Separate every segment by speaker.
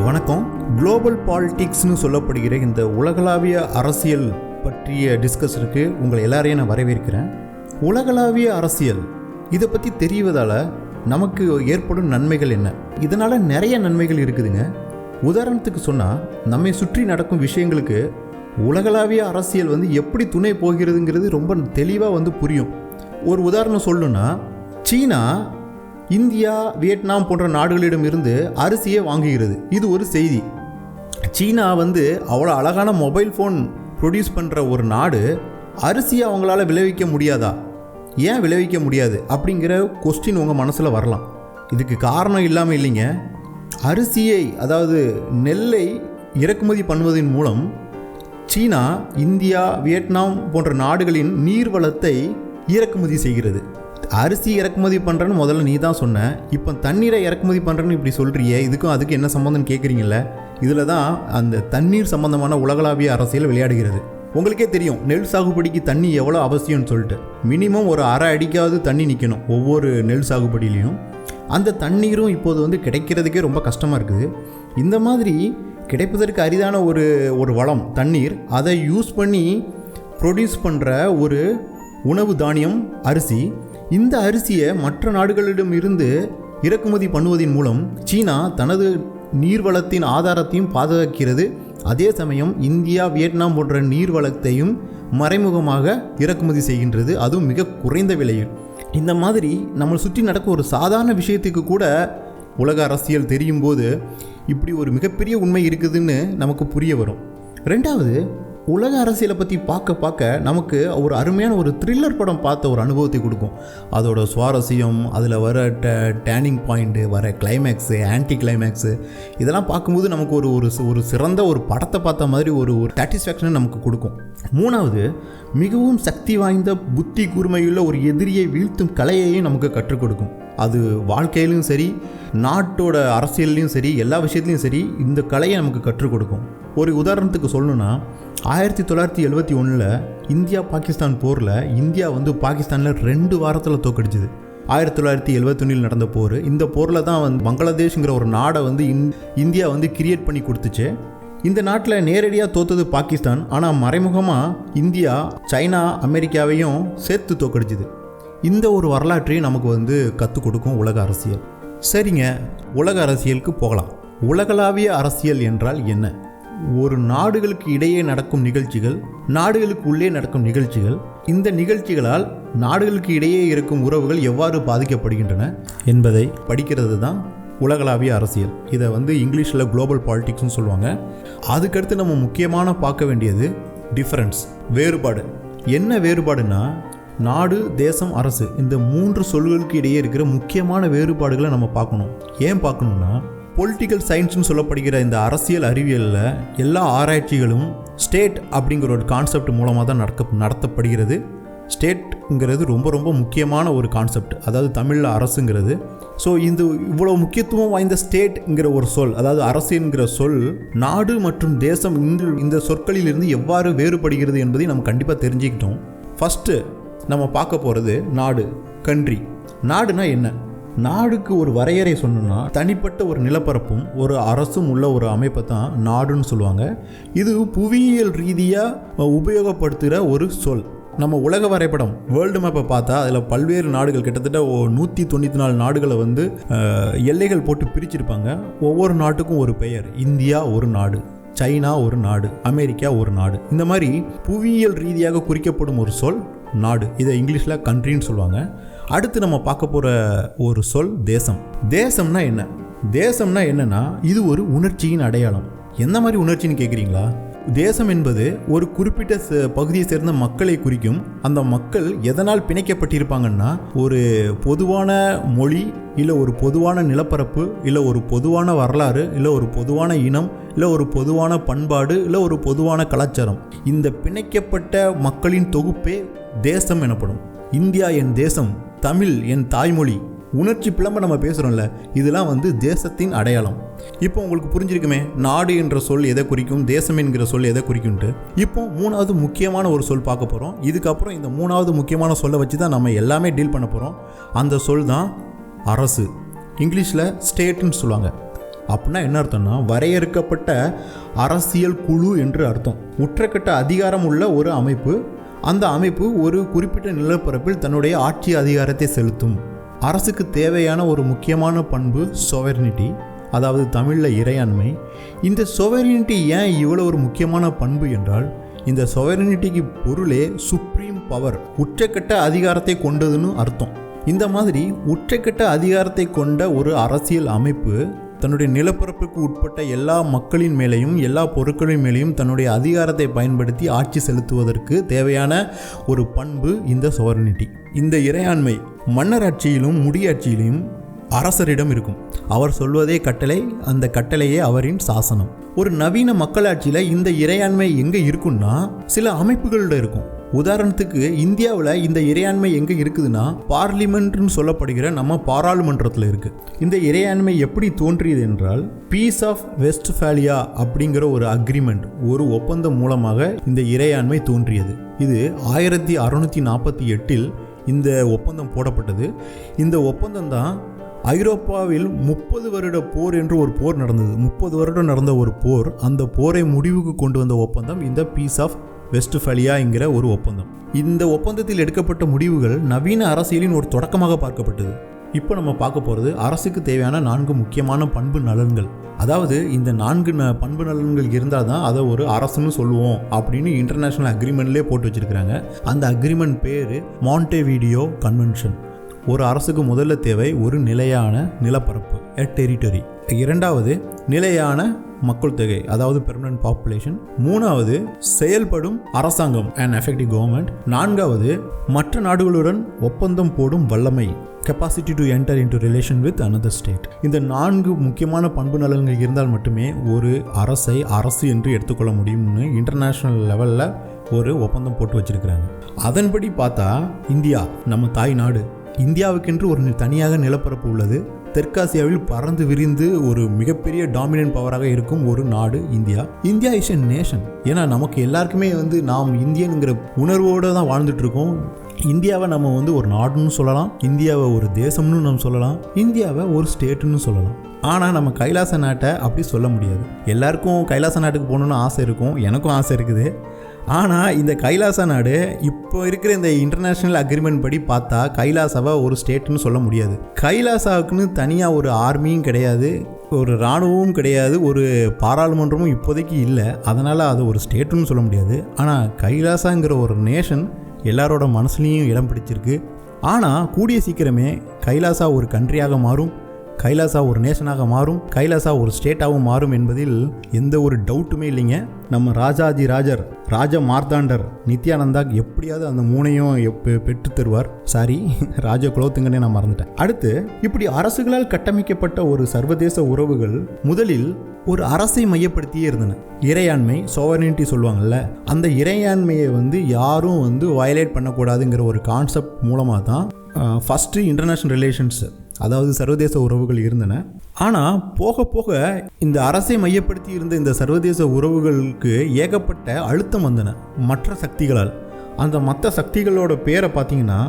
Speaker 1: வணக்கம். குளோபல் பாலிடிக்ஸ்னு சொல்லப்படுகிற இந்த உலகளாவிய அரசியல் பற்றிய டிஸ்கஸருக்கு உங்களை எல்லாரையும் நான் வரவேற்கிறேன். உலகளாவிய அரசியல் இதை பற்றி தெரிவதால் நமக்கு ஏற்படும் நன்மைகள் என்ன? இதனால் நிறைய நன்மைகள் இருக்குதுங்க. உதாரணத்துக்கு சொன்னால், நம்மை சுற்றி நடக்கும் விஷயங்களுக்கு உலகளாவிய அரசியல் எப்படி துணை போகிறதுங்கிறது ரொம்ப தெளிவாக புரியும். ஒரு உதாரணம் சொல்லணுன்னா, சீனா இந்தியா, வியட்நாம் போன்ற நாடுகளிடம் இருந்து அரிசியை வாங்குகிறது. இது ஒரு செய்தி. சீனா அவ்வளோ அழகான மொபைல் ஃபோன் ப்ரொடியூஸ் பண்ணுற ஒரு நாடு அரிசியை அவங்களால விளைவிக்க முடியாதா? ஏன் விளைவிக்க முடியாது அப்படிங்கிற கொஸ்டின் உங்கள் மனசில் வரலாம். இதுக்கு காரணம் இல்லாமல் இல்லைங்க. அரிசியை, அதாவது நெல்லை இறக்குமதி பண்ணுவதன் மூலம் சீனா இந்தியா, வியட்நாம் போன்ற நாடுகளின் நீர்வளத்தை இறக்குமதி செய்கிறது. அரிசி இறக்குமதி பண்ணுறேன்னு முதல்ல நீ தான் சொன்ன, இப்போ தண்ணீரை இறக்குமதி பண்ணுறேன்னு இப்படி சொல்கிறியே, இதுக்கும் அதுக்கு என்ன சம்மந்தம்னு கேட்குறீங்கள? இதில் தான் அந்த தண்ணீர் சம்பந்தமான உலகளாவிய அரசியல் விளையாடுகிறது. உங்களுக்கே தெரியும், நெல் சாகுபடிக்கு தண்ணி எவ்வளோ அவசியம்னு சொல்லிட்டு. மினிமம் ஒரு அரை அடிக்காவது தண்ணி நிற்கணும் ஒவ்வொரு நெல் சாகுபடியிலையும். அந்த தண்ணீரும் இப்போது கிடைக்கிறதுக்கே ரொம்ப கஷ்டமாக இருக்குது. இந்த மாதிரி கிடைப்பதற்கு அரிதான ஒரு வளம் தண்ணீர். அதை யூஸ் பண்ணி ப்ரொடியூஸ் பண்ணுற ஒரு உணவு தானியம் அரிசி. இந்த அரிசியை மற்ற நாடுகளிடம் இருந்து இறக்குமதி பண்ணுவதன் மூலம் சீனா தனது நீர்வளத்தின் ஆதாரத்தையும் பாதுகாக்கிறது. அதே சமயம் இந்தியா, வியட்நாம் போன்ற நீர்வளத்தையும் மறைமுகமாக இறக்குமதி செய்கின்றது, அதுவும் மிக குறைந்த விலையில். இந்த மாதிரி நம்மளை சுற்றி நடக்க ஒரு சாதாரண விஷயத்துக்கு கூட உலக அரசியல் தெரியும் போது இப்படி ஒரு மிகப்பெரிய உண்மை இருக்குதுன்னு நமக்கு புரிய வரும். ரெண்டாவது, உலக அரசியலை பற்றி பார்க்க நமக்கு ஒரு அருமையான ஒரு த்ரில்லர் படம் பார்த்த ஒரு அனுபவத்தை கொடுக்கும். அதோட சுவாரஸ்யம், அதில் வர டேர்னிங் பாயிண்ட்டு, வர கிளைமேக்ஸு, ஆன்டி கிளைமேக்ஸு, இதெல்லாம் பார்க்கும்போது நமக்கு ஒரு சிறந்த ஒரு படத்தை பார்த்த மாதிரி ஒரு சாட்டிஸ்ஃபேக்ஷனை நமக்கு கொடுக்கும். மூணாவது, மிகவும் சக்தி வாய்ந்த புத்தி கூர்மையுள்ள ஒரு எதிரியை வீழ்த்தும் கலையையும் நமக்கு கற்றுக் கொடுக்கும். அது வாழ்க்கையிலும் சரி, நாட்டோட அரசியல்லையும் சரி, எல்லா விஷயத்துலையும் சரி, இந்த கலையை நமக்கு கற்றுக் கொடுக்கும். ஒரு உதாரணத்துக்கு சொல்லணுன்னா, 1971 இந்தியா பாகிஸ்தான் போரில் இந்தியா பாகிஸ்தானில் 2 வாரத்தில் தோக்கடிச்சுது. 1971 நடந்த போர். இந்த போரில் தான் பங்களாதேஷ்ங்கிற ஒரு நாடை இந்தியா கிரியேட் பண்ணி கொடுத்துச்சு. இந்த நாட்டில் நேரடியாக தோத்தது பாகிஸ்தான், ஆனால் மறைமுகமாக இந்தியா சைனா, அமெரிக்காவையும் சேர்த்து தோக்கடிச்சுது. இந்த ஒரு வரலாற்றையும் நமக்கு கற்றுக் கொடுக்கும் உலக அரசியல். சரிங்க, உலக அரசியலுக்கு போகலாம். உலகளாவிய அரசியல் என்றால் என்ன? ஒரு நாடுகளுக்கு இடையே நடக்கும் நிகழ்ச்சிகள், நாடுகளுக்கு உள்ளே நடக்கும் நிகழ்ச்சிகள், இந்த நிகழ்ச்சிகளால் நாடுகளுக்கு இடையே இருக்கும் உறவுகள் எவ்வாறு பாதிக்கப்படுகின்றன என்பதை படிக்கிறது தான் உலகளாவிய அரசியல். இதை இங்கிலீஷில் குளோபல் பாலிடிக்ஸ்னு சொல்லுவாங்க. அதுக்கடுத்து நம்ம முக்கியமான பார்க்க வேண்டியது டிஃபரன்ஸ், வேறுபாடு. என்ன வேறுபாடுனா, நாடு, தேசம், அரசு, இந்த 3 சொல்களுக்கு இடையே இருக்கிற முக்கியமான வேறுபாடுகளை நம்ம பார்க்கணும். ஏன் பார்க்கணுன்னா, பொலிட்டிக்கல் சயின்ஸ்னு சொல்லப்படுகிற இந்த அரசியல் அறிவியலில் எல்லா ஆராய்ச்சிகளும் ஸ்டேட் அப்படிங்கிற ஒரு கான்செப்ட் மூலமாக தான் நடத்தப்படுகிறது. ஸ்டேட்ங்கிறது ரொம்ப ரொம்ப முக்கியமான ஒரு கான்செப்ட், அதாவது தமிழில் அரசுங்கிறது. ஸோ இவ்வளோ முக்கியத்துவம் வாய்ந்த ஸ்டேட்ங்கிற ஒரு சொல், அதாவது அரசுங்கிற சொல், நாடு மற்றும் தேசம் இந்த சொற்களிலிருந்து எவ்வாறு வேறுபடுகிறது என்பதை நம்ம கண்டிப்பாக தெரிஞ்சுக்கிட்டோம். ஃபஸ்ட்டு நம்ம பார்க்க போகிறது நாடு, கண்ட்ரி. நாடுனா என்ன? நாடுக்கு ஒரு வரையறை சொன்னோம்னா, தனிப்பட்ட ஒரு நிலப்பரப்பும் ஒரு அரசும் உள்ள ஒரு அமைப்பை தான் நாடுன்னு சொல்லுவாங்க. இது புவியியல் ரீதியாக உபயோகப்படுத்துகிற ஒரு சொல். நம்ம உலக வரைபடம், வேர்ல்டு மேப்பை பார்த்தா அதில் பல்வேறு நாடுகள், கிட்டத்தட்ட 194 நாடுகளை எல்லைகள் போட்டு பிரிச்சிருப்பாங்க. ஒவ்வொரு நாட்டுக்கும் ஒரு பெயர். இந்தியா ஒரு நாடு, சைனா ஒரு நாடு, அமெரிக்கா ஒரு நாடு. இந்த மாதிரி புவியியல் ரீதியாக குறிக்கப்படும் ஒரு சொல் நாடு. இதை இங்கிலீஷில் கண்ட்ரின்னு சொல்லுவாங்க. அடுத்து நம்ம பார்க்க போகிற ஒரு சொல் தேசம். தேசம்னா என்ன? தேசம்னா என்னன்னா, இது ஒரு உணர்ச்சியின் அடையாளம். எந்த மாதிரி உணர்ச்சின்னு கேட்குறீங்களா? தேசம் என்பது ஒரு குறிப்பிட்ட பகுதியை சேர்ந்த மக்களை குறிக்கும். அந்த மக்கள் எதனால் பிணைக்கப்பட்டிருப்பாங்கன்னா, ஒரு பொதுவான மொழி, இல்லை ஒரு பொதுவான நிலப்பரப்பு, இல்லை ஒரு பொதுவான வரலாறு, இல்லை ஒரு பொதுவான இனம், இல்லை ஒரு பொதுவான பண்பாடு, இல்லை ஒரு பொதுவான கலாச்சாரம். இந்த பிணைக்கப்பட்ட மக்களின் தொகுப்பே தேசம் எனப்படும். இந்தியா என் தேசம், தமிழ் என் தாய்மொழி, உணர்ச்சி பிளம்ப நம்ம பேசுகிறோம்ல, இதெல்லாம் தேசத்தின் அடையாளம். இப்போ உங்களுக்கு புரிஞ்சிருக்குமே, நாடு என்ற சொல் எதை குறிக்கும், தேசம் என்கிற சொல் எதை குறிக்கும்ட்டு. இப்போ 3வது முக்கியமான ஒரு சொல் பார்க்க போகிறோம். இதுக்கப்புறம் இந்த 3வது முக்கியமான சொல்லை வச்சு தான் நம்ம எல்லாமே டீல் பண்ண போகிறோம். அந்த சொல் தான் அரசு. இங்கிலீஷில் ஸ்டேட்டுன்னு சொல்லுவாங்க. அப்படின்னா என்ன அர்த்தம்னா வரையறுக்கப்பட்ட அரசியல் குழு என்று அர்த்தம். உச்சக்கட்ட அதிகாரம் உள்ள ஒரு அமைப்பு. அந்த அமைப்பு ஒரு குறிப்பிட்ட நிலப்பரப்பில் தன்னுடைய ஆட்சி அதிகாரத்தை செலுத்தும். அரசுக்கு தேவையான ஒரு முக்கியமான பண்பு சொவர்னிட்டி, அதாவது தமிழில் இறையாண்மை. இந்த சொவர்னிட்டி ஏன் இவ்வளோ ஒரு முக்கியமான பண்பு என்றால், இந்த சொவர்னிட்டிக்கு பொருளே சுப்ரீம் பவர், உச்சக்கட்ட அதிகாரத்தை கொண்டதுன்னு அர்த்தம். இந்த மாதிரி உச்சக்கட்ட அதிகாரத்தை கொண்ட ஒரு அரசியல் அமைப்பு தன்னுடைய நிலப்பரப்புக்கு உட்பட்ட எல்லா மக்களின் மேலேயும் எல்லா பொருட்களின் மேலேயும் தன்னுடைய அதிகாரத்தை பயன்படுத்தி ஆட்சி செலுத்துவதற்கு தேவையான ஒரு பண்பு இந்த சொவர்னிட்டி. இந்த இறையாண்மை மன்னராட்சியிலும் முடியாட்சியிலும் அரசரிடம் இருக்கும். அவர் சொல்வதே கட்டளை, அந்த கட்டளையே அவரின் சாசனம். ஒரு நவீன மக்களாட்சியில் இந்த இறையாண்மை எங்கே இருக்குன்னா சில அமைப்புகளோட இருக்கும். உதாரணத்துக்கு இந்தியாவில் இந்த இறையாண்மை எங்கே இருக்குதுன்னா பார்லிமெண்ட்னு சொல்லப்படுகிற நம்ம பாராளுமன்றத்தில் இருக்குது. இந்த இறையாண்மை எப்படி தோன்றியது என்றால் பீஸ் ஆஃப் வெஸ்ட்ஃபாலியா அப்படிங்கிற ஒரு அக்ரிமெண்ட், ஒரு ஒப்பந்தம் மூலமாக இந்த இறையாண்மை தோன்றியது. இது 1648 இந்த ஒப்பந்தம் போடப்பட்டது. இந்த ஒப்பந்தம் தான் ஐரோப்பாவில் 30 வருட போர் என்று ஒரு போர் நடந்தது. 30 வருடம் நடந்த ஒரு போர், அந்த போரை முடிவுக்கு கொண்டு வந்த ஒப்பந்தம் இந்த பீஸ் ஆஃப் வெஸ்ட்ஃபாலியாங்கிற ஒரு ஒப்பந்தம். இந்த ஒப்பந்தத்தில் எடுக்கப்பட்ட முடிவுகள் நவீன அரசியலின் ஒரு தொடக்கமாக பார்க்கப்பட்டது. இப்போ நம்ம பார்க்க போகிறது அரசுக்கு தேவையான 4 முக்கியமான பண்பு நலன்கள். அதாவது இந்த 4 பண்பு நலன்கள் இருந்தால் தான் அதை ஒரு அரசுன்னு சொல்லுவோம் அப்படின்னு இன்டர்நேஷ்னல் அக்ரிமெண்ட்லேயே போட்டு வச்சுருக்கிறாங்க. அந்த அக்ரிமெண்ட் பேர் மாண்டேவிடியோ கன்வென்ஷன். ஒரு அரசுக்கு முதல்ல தேவை ஒரு நிலையான நிலப்பரப்பு, எ டெரிட்டரி. இரண்டாவது நிலையான மக்கள் தொகை, அதாவது பெர்மனன்ட் பாப்புலேஷன். மூணாவது செயல்படும் அரசாங்கம், அண்ட் எஃபெக்டிவ் கவர்மெண்ட். நான்காவது மற்ற நாடுகளுடன் ஒப்பந்தம் போடும் வல்லமை, capacity to enter into relation with another state. இந்த 4 முக்கியமான பண்பு நலன்கள் இருந்தால் மட்டுமே ஒரு அரசை அரசு என்று எடுத்துக்கொள்ள முடியும்னு இன்டர்நேஷ்னல் லெவலில் ஒரு ஒப்பந்தம் போட்டு வச்சிருக்கிறாங்க. அதன்படி பார்த்தா இந்தியா நம்ம தாய் நாடு. இந்தியாவுக்கென்று ஒரு தனியாக நிலப்பரப்பு உள்ளது. தெற்காசியாவில் பறந்து விரிந்து ஒரு மிகப்பெரிய டாமினன்ட் பவராக இருக்கும் ஒரு நாடு India. India is a nation. ஏன்னா நமக்கு எல்லாருக்குமே நாம் இந்தியனுங்கிற உணர்வோடு தான் வாழ்ந்துட்டு இருக்கோம். இந்தியாவை நம்ம ஒரு நாடுன்னு சொல்லலாம், இந்தியாவை ஒரு தேசம்னு நம்ம சொல்லலாம், இந்தியாவை ஒரு ஸ்டேட்டுன்னு சொல்லலாம். ஆனால் நம்ம கைலாச நாட்டை அப்படி சொல்ல முடியாது. எல்லாருக்கும் கைலாச நாட்டுக்கு போகணுன்னு ஆசை இருக்கும், எனக்கும் ஆசை இருக்குது. ஆனால் இந்த கைலாச நாடு இப்போ இருக்கிற இந்த இன்டர்நேஷ்னல் அக்ரிமெண்ட் படி பார்த்தா கைலாசாவை ஒரு ஸ்டேட்டுன்னு சொல்ல முடியாது. கைலாசாவுக்குன்னு தனியாக ஒரு ஆர்மியும் கிடையாது, ஒரு இராணுவமும் கிடையாது, ஒரு பாராளுமன்றமும் இப்போதைக்கு இல்லை. அதனால் அது ஒரு ஸ்டேட்டுன்னு சொல்ல முடியாது. ஆனால் கைலாசாங்கிற ஒரு நேஷன் எல்லாரோட மனசுலேயும் இடம் பிடிச்சிருக்கு. ஆனால் கூடிய சீக்கிரமே கைலாசா ஒரு கண்ட்ரியாக மாறும், கைலாசா ஒரு நேஷனாக மாறும், கைலாசா ஒரு ஸ்டேட்டாகவும் மாறும் என்பதில் எந்த ஒரு டவுட்டுமே இல்லைங்க. நம்ம ராஜாதி ராஜர் ராஜ மார்த்தாண்டர் நித்யானந்தா எப்படியாவது அந்த 3ஐயும் பெற்று தருவார். சாரி, ராஜ குலோத்துங்கன்னே நான் மறந்துட்டேன். அடுத்து, இப்படி அரசுகளால் கட்டமைக்கப்பட்ட ஒரு சர்வதேச உறவுகள் முதலில் ஒரு அரசை மையப்படுத்தியே இருந்தன. இறையாண்மை, சோவர்னிட்டி சொல்லுவாங்கல்ல, அந்த இறையாண்மையை யாரும் வயலேட் பண்ணக்கூடாதுங்கிற ஒரு கான்செப்ட் மூலமாக தான் ஃபஸ்ட்டு இன்டர்நேஷ்னல் ரிலேஷன்ஸ், அதாவது சர்வதேச உறவுகள் இருந்தன. ஆனால் போக போக இந்த அரசை மையப்படுத்தி இருந்த இந்த சர்வதேச உறவுகளுக்கு ஏகப்பட்ட அழுத்தம் வந்தன மற்ற சக்திகளால். அந்த மற்ற சக்திகளோட பேரை பார்த்தீங்கன்னா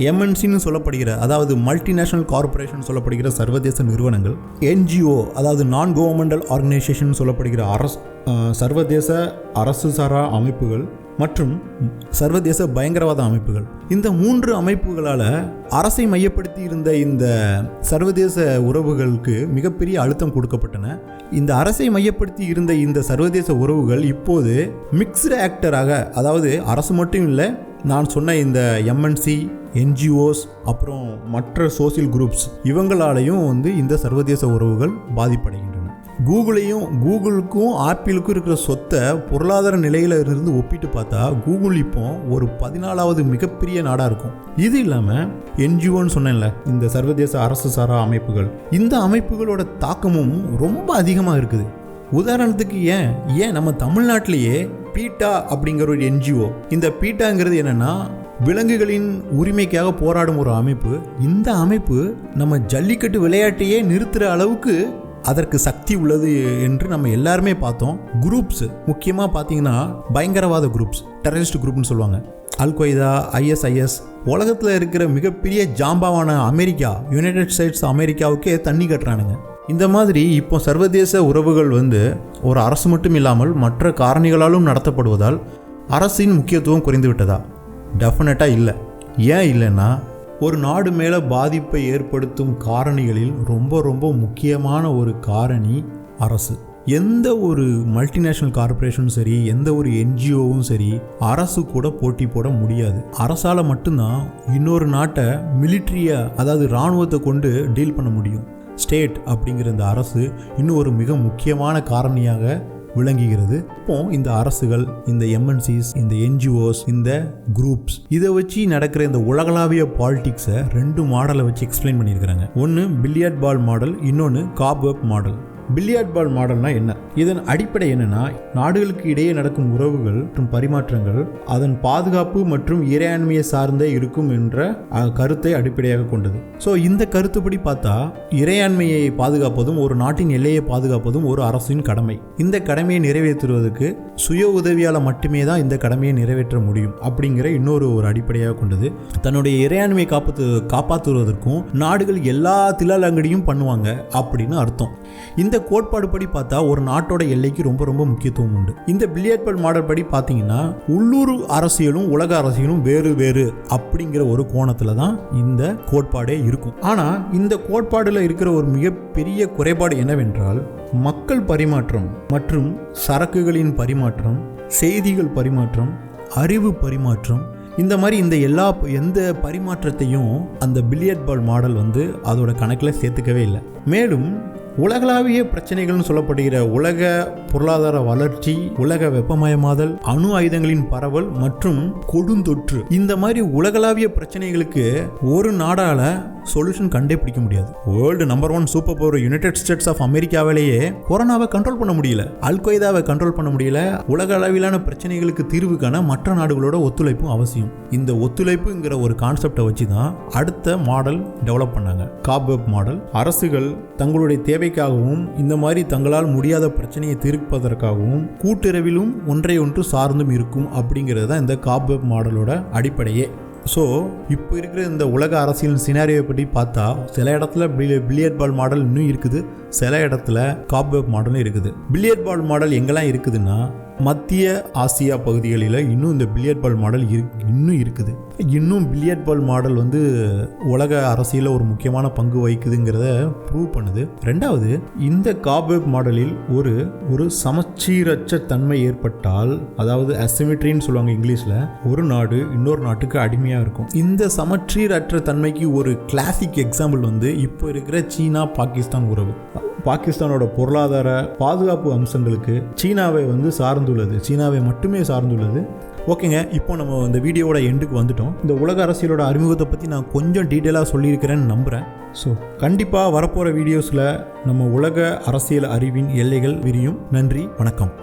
Speaker 1: எம்என்சின்னு சொல்லப்படுகிற, அதாவது மல்டிநேஷ்னல் கார்பரேஷன் சொல்லப்படுகிற சர்வதேச நிறுவனங்கள், என்ஜிஓ அதாவது நான் கவர்மெண்டல் ஆர்கனைசேஷன் சொல்லப்படுகிற சர்வதேச அரசு சாரா அமைப்புகள் மற்றும் சர்வதேச பயங்கரவாத அமைப்புகள். இந்த 3 அமைப்புகளால் அரசை மையப்படுத்தி இருந்த இந்த சர்வதேச உறவுகளுக்கு மிகப்பெரிய அழுத்தம் கொடுக்கப்பட்டன. இந்த அரசை மையப்படுத்தி இருந்த இந்த சர்வதேச உறவுகள் இப்போது மிக்ஸ்டு ஆக்டராக, அதாவது அரசு மட்டும் இல்லை, நான் சொன்ன இந்த எம்என்சி, என்ஜிஓஸ், அப்புறம் மற்ற சோசியல் குரூப்ஸ், இவங்களாலையும் இந்த சர்வதேச உறவுகள் பாதிப்படைகின்றன. கூகுளுக்கும் ஆப்பிளுக்கும் இருக்கிற சொத்தை பொருளாதார நிலையில இருந்து ஒப்பிட்டு பார்த்தா கூகுள் இப்போ ஒரு 14வது மிகப்பெரிய நாடாக இருக்கும். இது இல்லாமல் என்ஜிஓன்னு சொன்னேன்ல, இந்த சர்வதேச அரசு சாரா அமைப்புகள், இந்த அமைப்புகளோட தாக்கமும் ரொம்ப அதிகமாக இருக்குது. உதாரணத்துக்கு ஏன் நம்ம தமிழ்நாட்டிலேயே பீட்டா அப்படிங்கிற ஒரு என்ஜிஓ. இந்த பீட்டாங்கிறது என்னன்னா விலங்குகளின் உரிமைக்காக போராடும் ஒரு அமைப்பு. இந்த அமைப்பு நம்ம ஜல்லிக்கட்டு விளையாட்டையே நிறுத்துகிற அளவுக்கு அதற்கு சக்தி உள்ளது என்று நம்ம எல்லாருமே பார்த்தோம். குரூப்ஸ் முக்கியமாக பார்த்தீங்கன்னா பயங்கரவாத குரூப்ஸ், டெரரிஸ்ட் குரூப்னு சொல்லுவாங்க, அல்-கொய்தா, ISIS, உலகத்தில் இருக்கிற மிகப்பெரிய ஜாம்பாவான அமெரிக்கா, யுனைடெட் ஸ்டேட்ஸ் அமெரிக்காவுக்கே தண்ணி கட்டுறானுங்க. இந்த மாதிரி இப்போ சர்வதேச உறவுகள் ஒரு அரசு மட்டும் இல்லாமல் மற்ற காரணிகளாலும் நடத்தப்படுவதால் அரசின் முக்கியத்துவம் குறைந்து விட்டதா? டெஃபினட்டாக இல்லை. ஏன் இல்லைன்னா, ஒரு நாடு மேலே பாதிப்பை ஏற்படுத்தும் காரணிகளில் ரொம்ப ரொம்ப முக்கியமான ஒரு காரணி அரசு. எந்த ஒரு மல்டிநேஷ்னல் கார்பரேஷனும் சரி, எந்த ஒரு என்ஜிஓவும் சரி, அரசு கூட போட்டி போட முடியாது. அரசால் மட்டும்தான் இன்னொரு நாட்டை மிலிட்ரியாக, அதாவது இராணுவத்தை கொண்டு டீல் பண்ண முடியும். ஸ்டேட் அப்படிங்கிற இந்த அரசு இன்னும் ஒரு மிக முக்கியமான காரணியாக விளங்குகிறது. இப்போ இந்த அரசுகள், இந்த எம்என்சிஸ், இந்த என்ஜிஓஸ், இந்த குரூப்ஸ், இதை வச்சு நடக்கிற இந்த உலகளாவிய பாலிடிக்ஸை 2 மாடலை வச்சு எக்ஸ்பிளைன் பண்ணியிருக்கிறாங்க. ஒன்று பில்லியர்ட் பால் மாடல், இன்னொன்று காப்வெப் மாடல். பில்லியர்ட் பால் மாடல்னா என்ன? இதன் அடிப்படை என்னன்னா, நாடுகளுக்கு இடையே நடக்கும் உறவுகள் மற்றும் பரிமாற்றங்கள் அதன் பாதுகாப்பு மற்றும் இறையாண்மையை சார்ந்தே இருக்கும் என்ற கருத்தை அடிப்படையாக கொண்டது. ஸோ இந்த கருத்துப்படி பார்த்தா, இறையாண்மையை பாதுகாப்பதும் ஒரு நாட்டின் எல்லையை பாதுகாப்பதும் ஒரு அரசின் கடமை. இந்த கடமையை நிறைவேற்றுவதற்கு சுய உதவியால் மட்டுமே தான் இந்த கடமையை நிறைவேற்ற முடியும் அப்படிங்கிற இன்னொரு அடிப்படையாக கொண்டது. தன்னுடைய இறையாண்மையை காப்பாற்றுவதற்கும் நாடுகள் எல்லா தில்லாலங்கடியும் பண்ணுவாங்க அப்படின்னு அர்த்தம். இந்த கோட்பாடு படி பார்த்தா ஒரு நாட்டோட எல்லைக்கு ரொம்ப ரொம்ப முக்கியத்துவம் உண்டு. இந்த பில்லியர்ட் பால் மாடல் படி பார்த்தீங்கன்னா, உள்ளூர் அரசியலும் உலக அரசியலும் வேறு வேறு அப்படிங்கிற ஒரு கோணத்துல தான் இந்த கோட்பாடே இருக்கும். ஆனா இந்த கோட்பாடுல இருக்கிற ஒரு மிகப்பெரிய குறைபாடு என்னவென்றால், மக்கள் பரிமாற்றம் மற்றும் சரக்குகளின் பரிமாற்றம், செய்திகள் பரிமாற்றம், அறிவு பரிமாற்றம், இந்த மாதிரி எந்த பரிமாற்றத்தையும் அந்த பில்லியர்ட் பால் மாடல் அதோட கணக்கில் சேர்த்துக்கவே இல்லை. மேலும் உலகளாவிய பிரச்சனைகள்னு சொல்லப்படுகிற உலக பொருளாதார வளர்ச்சி, உலக வெப்பமயமாதல், அணு ஆயுதங்களின் பரவல் மற்றும் கொடுந்தொற்று, இந்த மாதிரி உலகளாவிய பிரச்சனைகளுக்கு ஒரு நாடால சொல்யூஷன் கண்டே பிடிக்க முடியாது. World number 1 super power United States of அமெரிக்காவிலேயே கொரோனாவை கண்ட்ரோல் பண்ண முடியல, அல்கொய்தாவை கண்ட்ரோல் பண்ண முடியல. உலக அளவிலான பிரச்சனைகளுக்கு தீர்வு காண மற்ற நாடுகளோட ஒத்துழைப்பும் அவசியம். இந்த ஒத்துழைப்புங்கிற ஒரு கான்செப்டை வச்சு தான் அடுத்த மாடல் டெவலப் பண்ணாங்க, காப்வெப் மாடல். அரசுகள் தங்களுடைய தேவைக்காகவும் இந்த மாதிரி தங்களால் முடியாத பிரச்சனையை தீர்ப்பதற்காகவும் கூட்டுறவிலும் ஒன்றை ஒன்று சார்ந்தும் இருக்கும் அப்படிங்கிறது தான் இந்த காப்வெப் மாடலோட அடிப்படையே. ஸோ இப்போ இருக்கிற இந்த உலக அரசியல் சினாரியோவை பற்றி பார்த்தா, சில இடத்துல பில்லியர்ட் பால் மாடல் இன்னும் இருக்குது, சில இடத்துல காப்வெப் மாடலும் இருக்குது. பில்லியர்ட் பால் மாடல் எங்கெல்லாம் இருக்குதுன்னா, மத்திய ஆசியா பகுதிகளில் இன்னும் இந்த பில்லியர்ட் பால் மாடல் இன்னும் இருக்குது. இன்னும் பில்லியர்ட் பால் மாடல் உலக அரசியலில் ஒரு முக்கியமான பங்கு வகிக்குதுங்கிறத ப்ரூவ் பண்ணுது. ரெண்டாவது, இந்த காப்வெப் மாடலில் ஒரு சமச்சீரற்ற தன்மை ஏற்பட்டால், அதாவது அசிமெட்ரின்னு சொல்லுவாங்க இங்கிலீஷில், ஒரு நாடு இன்னொரு நாட்டுக்கு அடிமையாக இருக்கும். இந்த சமச்சீரற்ற தன்மைக்கு ஒரு கிளாசிக் எக்ஸாம்பிள் இப்போ இருக்கிற சீனா பாகிஸ்தான் உறவு. பாகிஸ்தானோட பொருளாதார பாதுகாப்பு அம்சங்களுக்கு சீனாவை சார்ந்துள்ளது, சீனாவை மட்டுமே சார்ந்துள்ளது. ஓகேங்க, இப்போ நம்ம இந்த வீடியோவோட எண்டுக்கு வந்துட்டோம். இந்த உலக அரசியலோட அறிமுகத்தை பற்றி நான் கொஞ்சம் டீட்டெயிலாக சொல்லியிருக்கிறேன்னு நம்புகிறேன். ஸோ கண்டிப்பாக வரப்போகிற வீடியோஸில் நம்ம உலக அரசியல் அறிவின் எல்லைகள் விரியும். நன்றி, வணக்கம்.